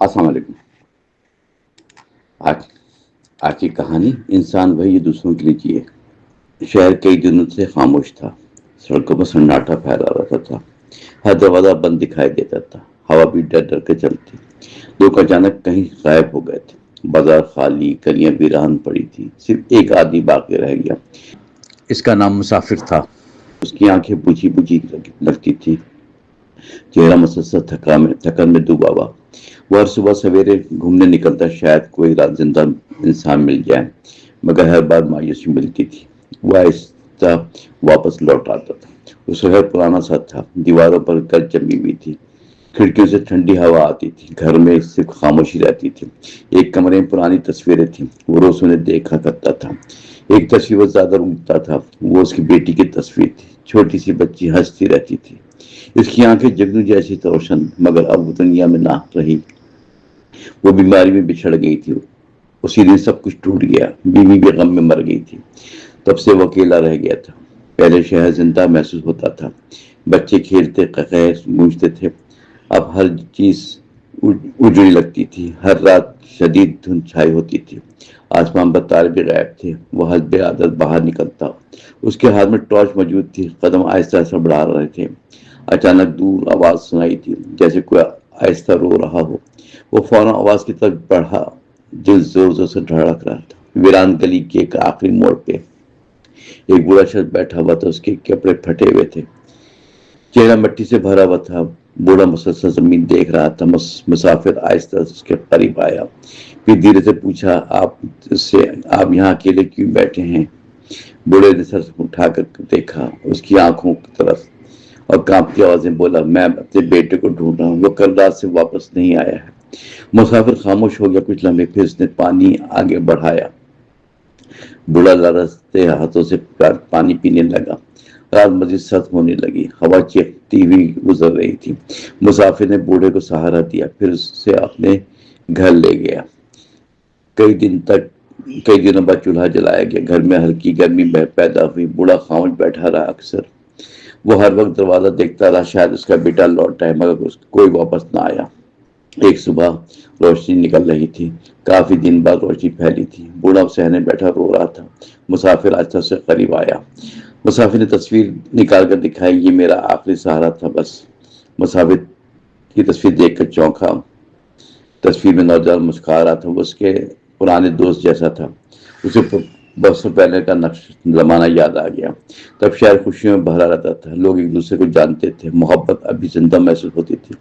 السلام علیکم۔ آج آج کی کہانی انسان وہی دوسروں کے لیے جیے۔ شہر کئی دنوں سے خاموش تھا، سڑکوں پر سناٹا پھیلا رہتا تھا، ہر دروازہ بند دکھائی دیتا تھا، ہوا بھی ڈر ڈر کے چلتی، لوگ اچانک کہیں غائب ہو گئے تھے، بازار خالی، گلیاں ویران پڑی تھی، صرف ایک آدمی باقی رہ گیا۔ اس کا نام مسافر تھا۔ اس کی آنکھیں بجھی بجھی لگتی تھی، چہرہ مسلسل تھکن میں ڈوبا ہوا۔ وہ ہر صبح سویرے گھومنے نکلتا، شاید کوئی رات زندہ انسان مل جائے، مگر ہر بار مایوسی ملتی تھی۔ وہ آہستہ واپس لوٹ آتا تھا۔ وہ شہر پرانا سا تھا، دیواروں پر گرد جمی ہوئی تھی، کھڑکیوں سے ٹھنڈی ہوا آتی تھی، گھر میں صرف خاموشی رہتی تھی۔ ایک کمرے میں پرانی تصویریں تھیں، وہ روز انہیں دیکھا کرتا تھا۔ ایک تصویر وہ زیادہ رونگتا تھا، وہ اس کی بیٹی کی تصویر تھی، چھوٹی سی بچی ہنستی رہتی تھی، اس کی آنکھیں جگنو جیسی روشن، مگر اب وہ دنیا میں نہ رہی۔ وہ بیماری میں بچھڑ گئی تھی، اسی دن سب کچھ ٹوٹ گیا، بیوی بھی غم میں مر گئی تھی، تب سے وہ اکیلا رہ گیا تھا۔ پہلے شہر زندہ محسوس ہوتا تھا، بچے کھیلتے، قہقہے گونجتے تھے، اب ہر چیز اجڑی لگتی تھی، ہر رات شدید دھند چھائی ہوتی تھی، آسمان پر تارے بھی غائب تھے۔ وہ حسب عادت باہر نکلتا، اس کے ہاتھ میں ٹارچ موجود تھی، قدم آہستہ آہستہ بڑھا رہے تھے۔ اچانک دور آواز سنائی تھی، جیسے کوئی آہستہ رو رہا ہو۔ وہ فوراً آواز کی طرف بڑھا، دل زور زور سے دھڑک رہا تھا۔ ویران گلی کے ایک آخری موڑ پہ ایک بوڑھا شخص بیٹھا ہوا تھا، اس کے کپڑے پھٹے ہوئے تھے، چہرہ مٹی سے بھرا ہوا تھا۔ بوڑھا مسلسل زمین دیکھ رہا تھا۔ مسافر آہستہ اس کے قریب آیا، پھر دھیرے سے پوچھا، آپ یہاں اکیلے کیوں بیٹھے ہیں؟ بوڑھے نے سر اٹھا کر دیکھا اس کی آنکھوں کی طرف اور کانپتی آوازیں بولا، میں اپنے بیٹے کو ڈھونڈ رہا ہوں، وہ کل رات سے واپس نہیں آیا ہے۔ مسافر خاموش ہو گیا کچھ لمحے، پھر اس نے پانی آگے بڑھایا۔ بوڑھا لرزتے ہاتھوں سے پانی پینے لگا۔ رات مزید سخت ہونے لگی، ہوا چیختی ہوئی گزر رہی تھی۔ مسافر نے بوڑھے کو سہارا دیا، پھر اسے اپنے گھر لے گیا۔ کئی دنوں بعد چولہا جلایا گیا، گھر میں ہلکی گرمی پیدا ہوئی۔ بوڑھا خاموش بیٹھا رہا۔ اکثر وہ ہر وقت دروازہ دیکھتا رہا، شاید اس کا بیٹا لوٹ آئے، مگر کوئی واپس نہ آیا۔ ایک صبح روشنی نکل رہی تھی، کافی دن بعد روشنی پھیلی تھی۔ بوڑھا صحن بیٹھا رو رہا تھا۔ مسافر آہستہ سے قریب آیا۔ مسافر نے تصویر نکال کر دکھائی، یہ میرا آخری سہارا تھا بس۔ مسافر کی تصویر دیکھ کر چونکا۔ تصویر میں نوجوان مسکرا رہا تھا، وہ اس کے پرانے دوست جیسا تھا۔ اسے برسوں پہلے کا زمانہ یاد آ گیا۔ تب شہر خوشیوں میں بھرا رہتا تھا، لوگ ایک دوسرے کو جانتے تھے، محبت ابھی زندہ محسوس ہوتی تھی۔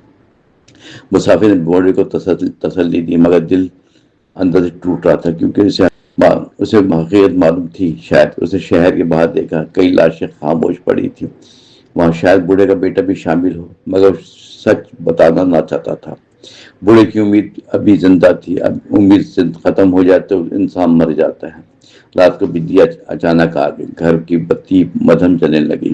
مسافر نے بوڑھے کو تسلی دی، مگر دل اندر سے ٹوٹ رہا تھا، کیونکہ اسے حقیقت معلوم تھی۔ شاید اسے شہر کے باہر دیکھا، کئی لاشیں خاموش پڑی تھی، وہاں شاید بوڑھے کا بیٹا بھی شامل ہو، مگر سچ بتانا نہ چاہتا تھا۔ بوڑھے کی امید ابھی زندہ تھی، اب امید ختم ہو جائے تو انسان مر جاتا ہے۔ رات کو بجلی اچانک آ گئی، گھر کی بتی مدھم جلنے لگی۔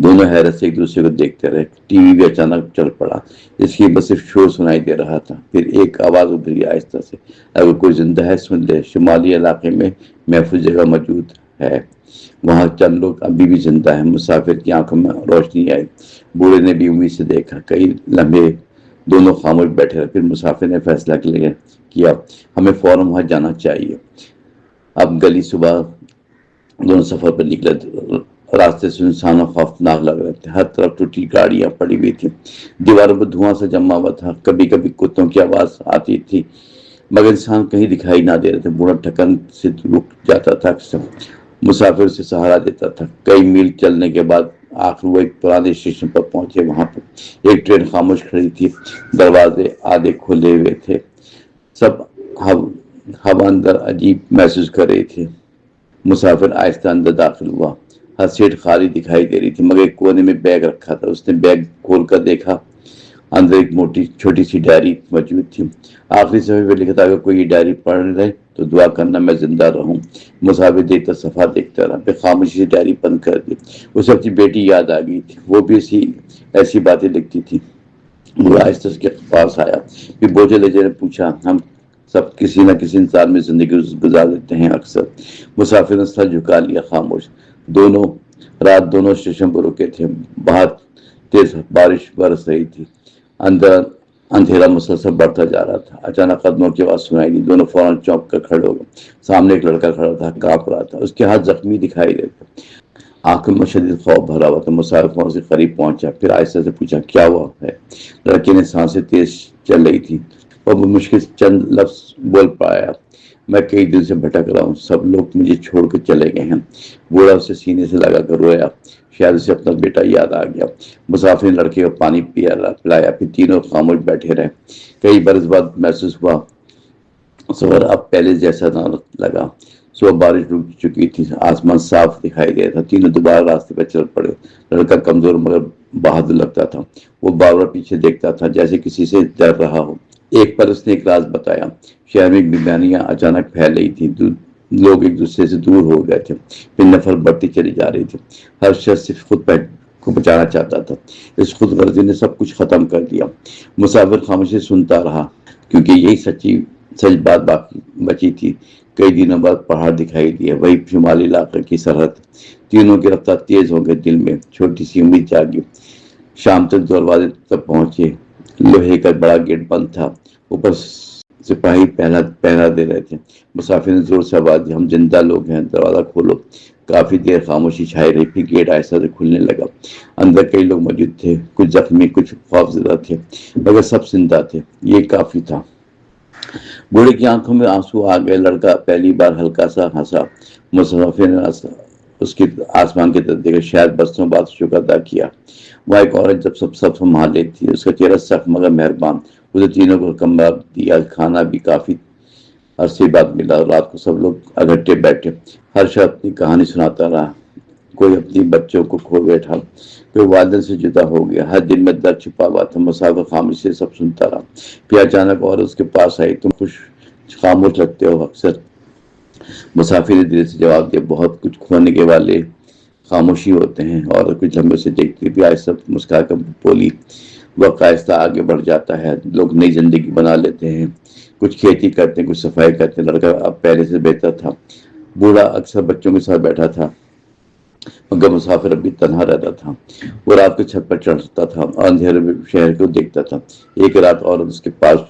دونوں حیرت سے ایک دوسرے کو دیکھتے رہے۔ ٹی وی بھی اچانک چل پڑا، اس کی بس صرف شور سنائی دے رہا تھا۔ پھر ایک آواز ابھری آہستہ سے، اگر کوئی زندہ ہے سن لے، شمالی علاقے میں محفوظ جگہ موجود ہے، وہاں چند لوگ ابھی بھی زندہ ہیں۔ مسافر کی آنکھوں میں روشنی آئی، بوڑھے نے بھی امید سے دیکھا۔ کئی لمحے دونوں خاموش بیٹھے رہے، پھر مسافر نے فیصلہ کیا، ہمیں فوراً وہاں جانا چاہیے۔ اب گلی صبح دونوں سفر پر نکلے، راستے سے انسان خوفناک لگ رہے تھے، ہر طرف ٹوٹی گاڑیاں پڑی ہوئی تھیں، دیواروں پر دھواں سے جما ہوا تھا، کبھی کبھی کتوں کی آواز آتی تھی، مگر انسان کہیں دکھائی نہ دے رہے تھے۔ بوڑھا تھکن سے رک جاتا تھا، اکثر مسافر سے سہارا دیتا تھا۔ کئی میل چلنے کے بعد آخر وہ ایک پرانے اسٹیشن پر پہنچے۔ وہاں پر ایک ٹرین خاموش کھڑی تھی، دروازے آدھے کھلے ہوئے تھے، سب ہوا اندر عجیب محسوس کر رہی تھی۔ مسافر آہستہ اندر داخل ہوا، ہر سیٹ خالی دکھائی دے رہی تھی، مگر ایک کونے میں بیگ رکھا تھا۔ اس نے بیگ کھول کر دیکھا، اندر ایک چھوٹی سی ڈائری موجود تھی۔ آخری صفحے پہ لکھا تھا، اگر کوئی یہ ڈائری پڑھ لے تو دعا کرنا میں زندہ رہوں۔ مسافر دیکھتا صفحہ دیکھتا رہا، پھر خاموشی سے ڈائری بند کر دی۔ اسے اپنی بیٹی یاد آ گئی تھی، وہ بھی ایسی باتیں لکھتی تھی۔ وہ آہستہ اس کے پاس آیا، پھر بوجھے لہجے نے پوچھا، ہم سب کسی نہ کسی انسان میں زندگی گزار لیتے ہیں اکثر۔ مسافر نے سر جھکا لیا، خاموش۔ دونوں اسٹیشن پر رکے تھے، باہر تیز بارش برس رہی تھی، اندر اندھیرا مسلسل بڑھتا جا رہا تھا. اچانک قدموں کی آواز سنائی دی. دونوں فوراً چونک کر کھڑے ہو گئے. سامنے ایک لڑکا کھڑا تھا, کانپ رہا تھا. اس کے ہاتھ زخمی دکھائی دیتے, آنکھوں میں شدید خوف بھرا ہوا تھا. مسافر فوراً سے قریب پہنچا, پھر آہستہ سے پوچھا, کیا ہوا ہے؟ لڑکے نے سانسیں تیز چل رہی تھی. وہ مشکل سے چند لفظ بول پایا, میں کئی دن سے بھٹک رہا ہوں, سب لوگ مجھے چھوڑ کے چلے گئے ہیں. بوڑھا اسے سینے سے لگا کر رویا, شاید اسے اپنا بیٹا یاد آ گیا. مسافر نے لڑکے کو پانی پلایا, پھر تینوں خاموش بیٹھے رہے. کئی برس بعد محسوس ہوا سفر اب پہلے جیسا نہ لگا. صبح بارش رک چکی تھی, آسمان صاف دکھائی دے رہا تھا. تینوں دوبارہ راستے پر چل پڑے. لڑکا کمزور مگر بہادر لگتا تھا. وہ بار بار پیچھے دیکھتا تھا جیسے کسی سے ڈر رہا ہو. ایک پر اس نے ایک راز بتایا, شہر میں بیماریاں اچانک پھیل رہی تھی, لوگ ایک دوسرے سے دور ہو گئے تھے, پھر نفرت بڑھتی چلی جا رہی تھی. ہر شخص صرف خود کو بچانا چاہتا تھا. اس خود غرضی نے سب کچھ ختم کر دیا. مسافر خاموشی سنتا رہا, کیونکہ یہی سچ بات باقی بچی تھی. کئی دنوں بعد پہاڑ دکھائی دیے, وہی شمالی علاقے کی سرحد. تینوں کی رفتار تیز ہو گئی. دل میں چھوٹی سی امید جاگی. شام تک دروازے تک پہنچے. لوہے کا بڑا گیٹ بند تھا, اوپر سپاہی پہرا دے رہے تھے. مسافر نے زور سے آواز دی, ہم زندہ لوگ ہیں, دروازہ کھولو. کافی دیر خاموشی چھائی رہی, پھر گیٹ آہستہ سے کھلنے لگا. اندر کئی لوگ موجود تھے, کچھ زخمی, کچھ خوفزدہ تھے, مگر سب زندہ تھے. یہ کافی تھا. بوڑھے کی آنکھوں میں آنسو آ گئے. لڑکا پہلی بار ہلکا سا ہنسا. مسافر نے اس کی آسمان کی طرف دیکھا, شاید برسوں بعد شکر ادا کیا. وہاں ایک عورت جب سب سنبھال لیتی تھی, اس کا چہرہ سخت مگر مہربان. اسے تینوں کو کمرہ دیا, کھانا بھی کافی عرصے بعد ملا. رات کو سب لوگ اکٹھے بیٹھے, ہر شخص اپنی کہانی سناتا رہا. کوئی اپنی بچوں کو کھو بیٹھا, کوئی والدین سے جدا ہو گیا. ہر دن میں درد چھپا ہوا تھا. مسافر خاموشی سے سب سنتا رہا. پھر اچانک اور اس کے پاس آئی, تم خاموش لگتے ہو اکثر. مسافر نے دل سے جواب دیا, بہت کچھ کھونے کے والے خاموشی ہوتے ہیں. اور کچھ لمبے سے دیکھتی تھی, آہستہ مسکرا کر بولی, وقت آہستہ آگے بڑھ جاتا ہے, لوگ نئی زندگی بنا لیتے ہیں, کچھ کھیتی کرتے ہیں, کچھ صفائی کرتے ہیں. لڑکا اب پہلے سے بہتر تھا. بوڑھا اکثر بچوں کے ساتھ بیٹھا تھا, مگر مسافر ابھی تنہا رہتا تھا. وہ رات کو چھت پر چڑھتا تھا اور اندھیرے میں شہر کو دیکھتا تھا. ایک رات اور اس کے پاس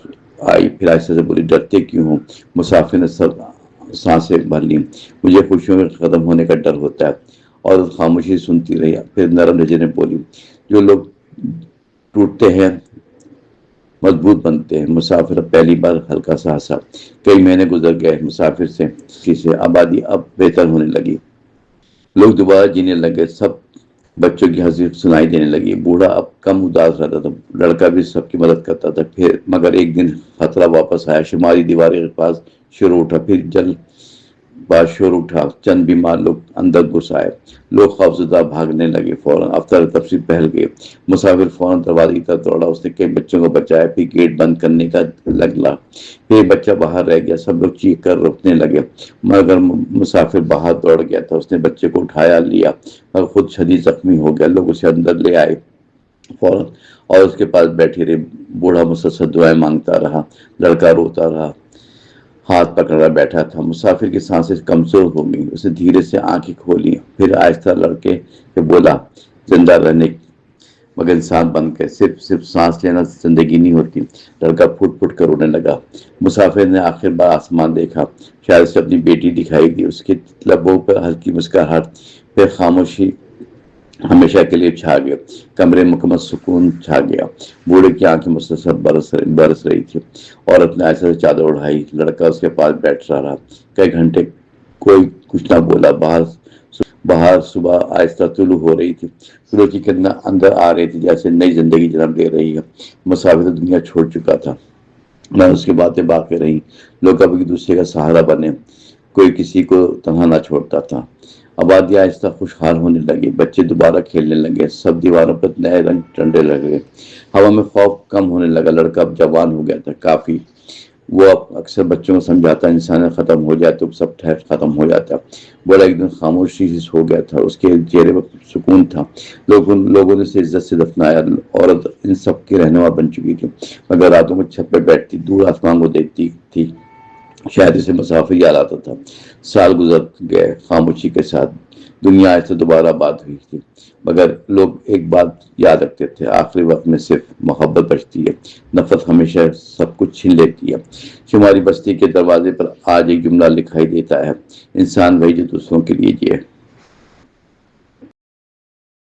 آئی, پھر آہستہ سے بولی, ڈرتے کیوں ہو؟ مسافر نے سانسیں بھر لی, مجھے خوشیوں میں ختم ہونے کا ڈر ہوتا ہے. اور خاموشی سنتی رہی. پھر نرم لہجے میں بولی, جو لوگ ٹوٹتے ہیں مضبوط بنتے ہیں. مسافر پہلی بار ہلکا سا ہنسا. کئی مہینے گزر گئے. مسافر سے آبادی اب بہتر ہونے لگی. لوگ دوبارہ جینے لگے. سب بچوں کی ہنسی سنائی دینے لگی. بوڑھا اب کم اداس رہتا تھا. لڑکا بھی سب کی مدد کرتا تھا. پھر مگر ایک دن خطرہ واپس آیا. شمالی دیواریں کے پاس شور اٹھا, پھر جل بار شور اٹھا. چند بیمار لوگ اندر گھس آئے. لوگ خوفزدہ بھاگنے لگے. فوراً افطر تفصیل پھیل گئے. مسافر فوراً دروازے کی طرف دوڑا. اس نے کئی بچوں کو بچایا. پھر گیٹ بند کرنے کا لگا. پھر ایک بچہ باہر رہ گیا. سب لوگ چیخ کر روکنے لگے, مگر مسافر باہر دوڑ گیا تھا. اس نے بچے کو اٹھایا لیا اور خود شدید زخمی ہو گیا. لوگ اسے اندر لے آئے فوراً اور اس کے پاس بیٹھے رہے. بوڑھا مسلسل دعائیں مانگتا رہا. لڑکا روتا رہا, ہاتھ پکڑا بیٹھا تھا. مسافر کی سانسیں کمزور ہو گئی. اس نے دھیرے سے آنکھیں کھولی. پھر آہستہ لڑکے سے بولا, زندہ رہنے مگر انسان بن کے صرف سانس لینا زندگی نہیں ہوتی. لڑکا پھٹ پھٹ کر رونے لگا. مسافر نے آخر بار آسمان دیکھا. شاید اسے اپنی بیٹی دکھائی دی. اس کے لبوں پر ہلکی مسکراہٹ. پھر خاموشی ہمیشہ کے لیے چھا گیا. کمرے میں مکمل سکون چھا گیا. بوڑھے کی آنکھیں مسلسل برس رہی تھی. عورت نے ایسے چادر اڑائی. لڑکا اس کے پاس بیٹھ رہا. کئی گھنٹے کوئی کچھ نہ بولا. باہر صبح آہستہ طلوع ہو رہی تھی. سورج کی کرنیں اندر آ رہی تھی جیسے نئی زندگی جنم لے رہی ہے. مسافر دنیا چھوڑ چکا تھا, نہ اس کی باتیں باقی رہی. لوگ اب ایک دوسرے کا سہارا بنے, کوئی کسی کو تنہا نہ چھوڑتا تھا. آبادی آہستہ خوشحال ہونے لگی. بچے دوبارہ کھیلنے لگے. سب دیواروں پر نئے رنگ ٹنڈے لگے. ہوا میں خوف کم ہونے لگا. لڑکا اب جوان ہو گیا تھا کافی. وہ اب اکثر بچوں کو سمجھاتا, انسانیت ختم ہو جائے تو سب ختم ہو جاتا. بڑا ایک دن خاموشی سے ہو گیا تھا. اس کے چہرے پر سکون تھا. لوگوں نے اسے عزت سے دفنایا. عورت ان سب کی رہنما بن چکی تھی, مگر راتوں کو چھت پہ بیٹھتی, دور آسمان کو دیکھتی تھی. شاید اسے مسافر یاد آتا تھا۔ سال گزر گئے خاموشی کے ساتھ، دنیا ایسے دوبارہ بات ہوئی تھی، مگر لوگ ایک بات یاد رکھتے تھے، آخری وقت میں صرف محبت بچتی ہے، نفرت ہمیشہ سب کچھ چھین لیتی ہے۔ شمالی بستی کے دروازے پر آج ایک جملہ لکھائی دیتا ہے، انسان وہی جو دوسروں کے لیے جیے۔